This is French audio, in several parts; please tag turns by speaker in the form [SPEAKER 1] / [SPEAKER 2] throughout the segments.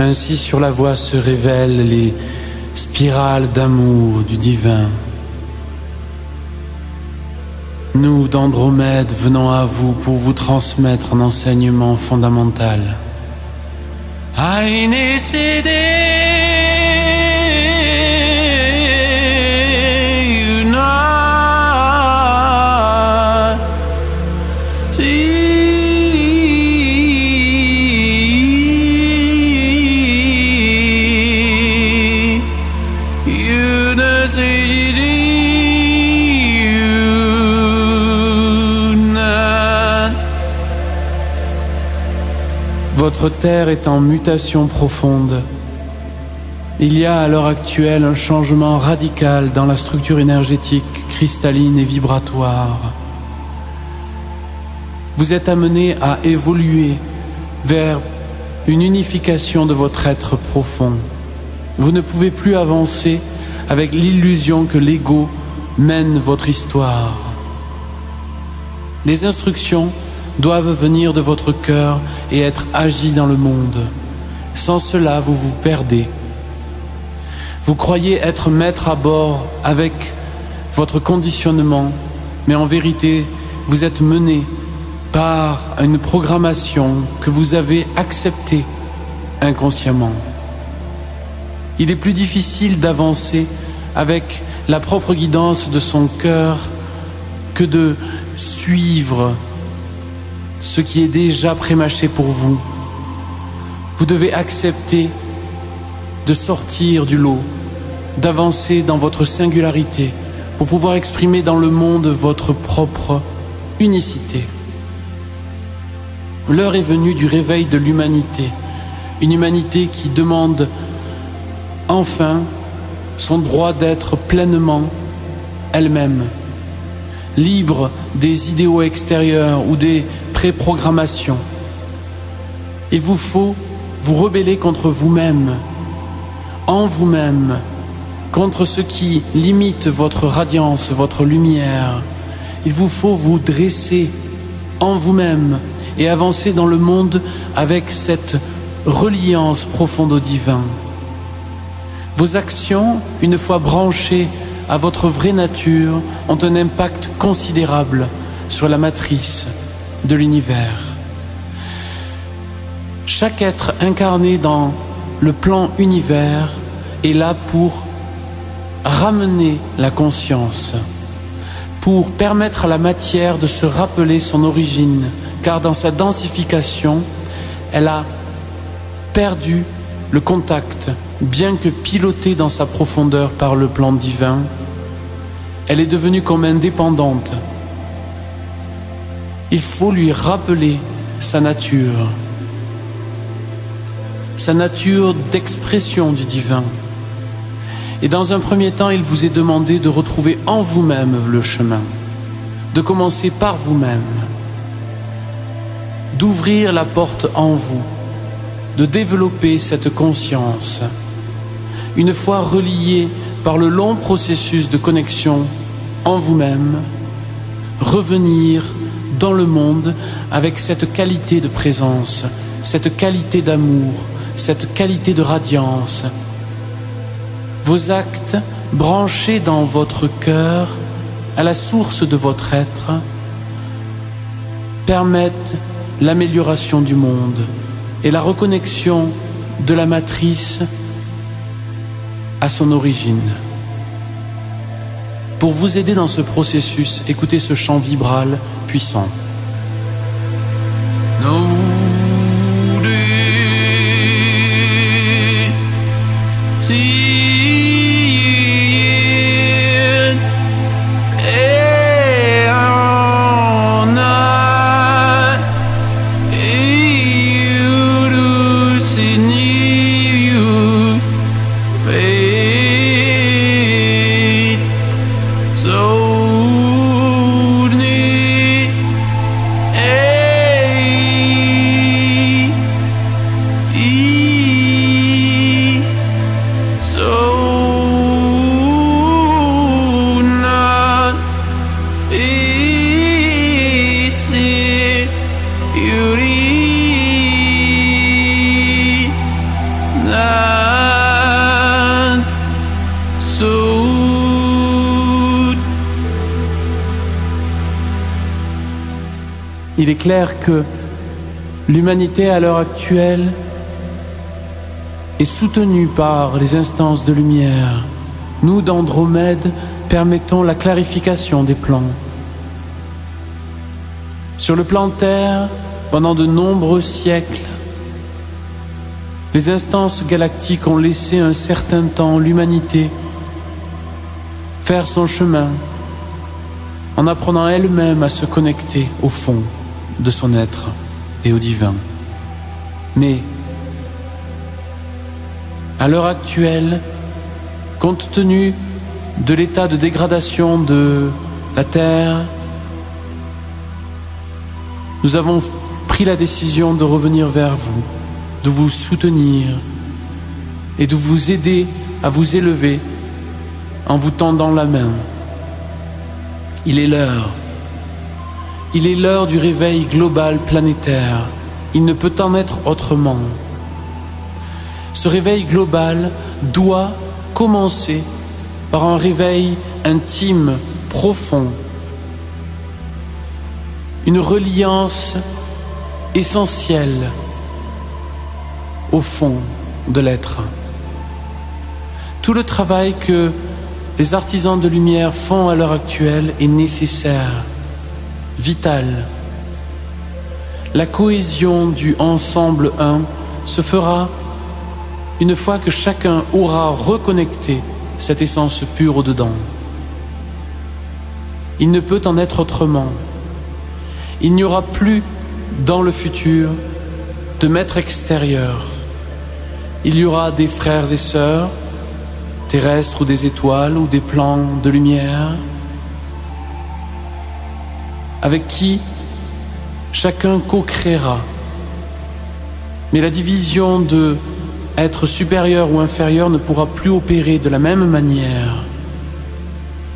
[SPEAKER 1] Ainsi sur la voie se révèlent les spirales d'amour du divin. Nous, d'Andromède, venons à vous pour vous transmettre un enseignement fondamental. Votre terre est en mutation profonde. Il y a à l'heure actuelle un changement radical dans la structure énergétique, cristalline et vibratoire. Vous êtes amené à évoluer vers une unification de votre être profond. Vous ne pouvez plus avancer avec l'illusion que l'ego mène votre histoire. Les instructions doivent venir de votre cœur et être agies dans le monde. Sans cela, vous vous perdez. Vous croyez être maître à bord avec votre conditionnement, mais en vérité, vous êtes mené par une programmation que vous avez acceptée inconsciemment. Il est plus difficile d'avancer avec la propre guidance de son cœur que de suivre ce qui est déjà prémâché pour vous. Vous devez accepter de sortir du lot, d'avancer dans votre singularité pour pouvoir exprimer dans le monde votre propre unicité. L'heure est venue du réveil de l'humanité, une humanité qui demande enfin son droit d'être pleinement elle-même, libre des idéaux extérieurs ou des préprogrammations. Il vous faut vous rebeller contre vous-même, en vous-même, contre ce qui limite votre radiance, votre lumière. Il vous faut vous dresser en vous-même et avancer dans le monde avec cette reliance profonde au divin. Vos actions, une fois branchées à votre vraie nature, ont un impact considérable sur la matrice de l'univers. Chaque être incarné dans le plan univers est là pour ramener la conscience, pour permettre à la matière de se rappeler son origine, car dans sa densification, elle a perdu le contact, bien que pilotée dans sa profondeur par le plan divin. Elle est devenue comme indépendante. Il faut lui rappeler sa nature d'expression du divin. Et dans un premier temps, il vous est demandé de retrouver en vous-même le chemin, de commencer par vous-même, d'ouvrir la porte en vous, de développer cette conscience. Une fois relié par le long processus de connexion en vous-même, revenir dans le monde avec cette qualité de présence, cette qualité d'amour, cette qualité de radiance. Vos actes branchés dans votre cœur, à la source de votre être, permettent l'amélioration du monde et la reconnexion de la matrice à son origine. Pour vous aider dans ce processus, écoutez ce chant vibral puissant. Il est clair que l'humanité à l'heure actuelle est soutenue par les instances de lumière. Nous, d'Andromède, permettons la clarification des plans. Sur le plan Terre, pendant de nombreux siècles, les instances galactiques ont laissé un certain temps l'humanité faire son chemin en apprenant elle-même à se connecter au fond de son être et au divin. Mais à l'heure actuelle, compte tenu de l'état de dégradation de la Terre, nous avons pris la décision de revenir vers vous, de vous soutenir et de vous aider à vous élever en vous tendant la main. Il est l'heure. Il est l'heure du réveil global planétaire. Il ne peut en être autrement. Ce réveil global doit commencer par un réveil intime, profond, une reliance essentielle au fond de l'être. Tout le travail que les artisans de lumière font à l'heure actuelle est nécessaire, vital. La cohésion du ensemble un se fera une fois que chacun aura reconnecté cette essence pure au-dedans. Il ne peut en être autrement. Il n'y aura plus dans le futur de maître extérieur. Il y aura des frères et sœurs, terrestres ou des étoiles ou des plans de lumière, avec qui chacun co-créera. Mais la division de être supérieur ou inférieur ne pourra plus opérer de la même manière.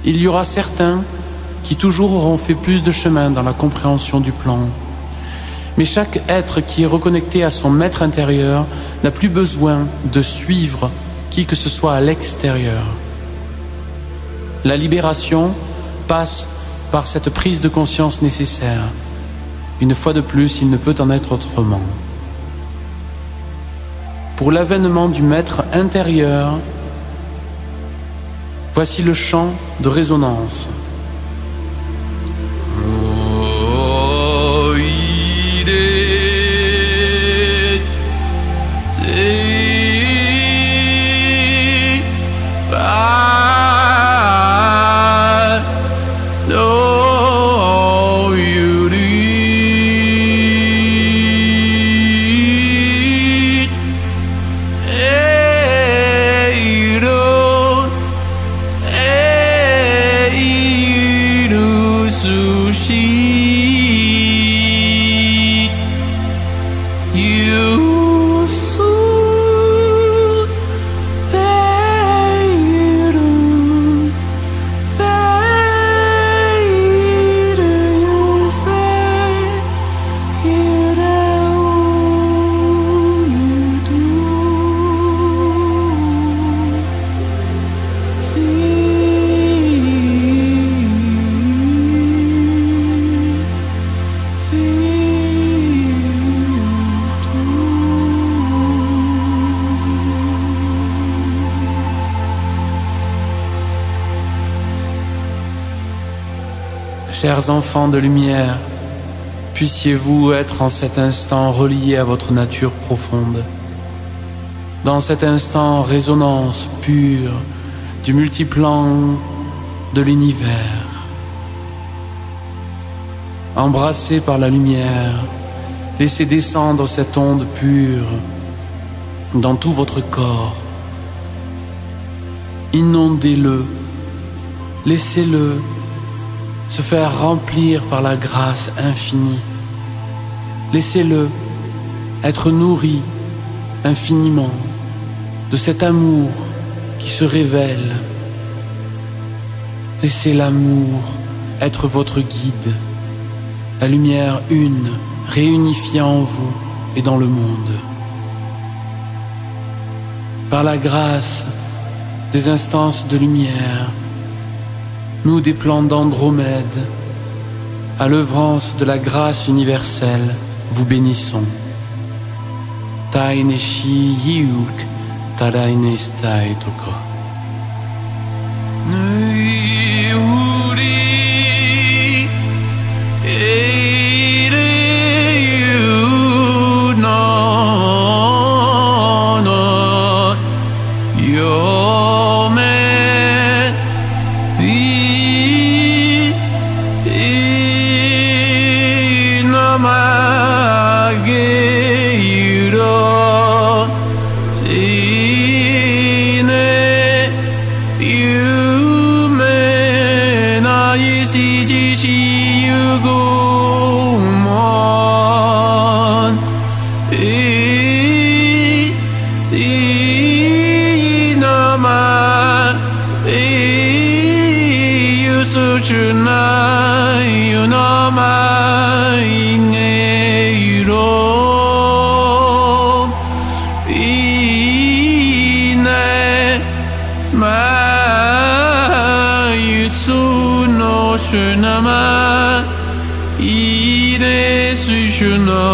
[SPEAKER 1] Il y aura certains qui toujours auront fait plus de chemin dans la compréhension du plan. Mais chaque être qui est reconnecté à son maître intérieur n'a plus besoin de suivre qui que ce soit à l'extérieur. La libération passe par cette prise de conscience nécessaire. Une fois de plus, il ne peut en être autrement. Pour l'avènement du maître intérieur, voici le chant de résonance. Chers enfants de lumière, puissiez-vous être en cet instant reliés à votre nature profonde. Dans cet instant, résonance pure du multiplan de l'univers. Embrassés par la lumière, laissez descendre cette onde pure dans tout votre corps. Inondez-le, laissez-le se faire remplir par la grâce infinie. Laissez-le être nourri infiniment de cet amour qui se révèle. Laissez l'amour être votre guide, la lumière une réunifiée en vous et dans le monde. Par la grâce des instances de lumière, nous des plans d'Andromède, à l'œuvrance de la grâce universelle, vous bénissons. Taine shi yuk taraine stai toko.
[SPEAKER 2] Nama ire sushuna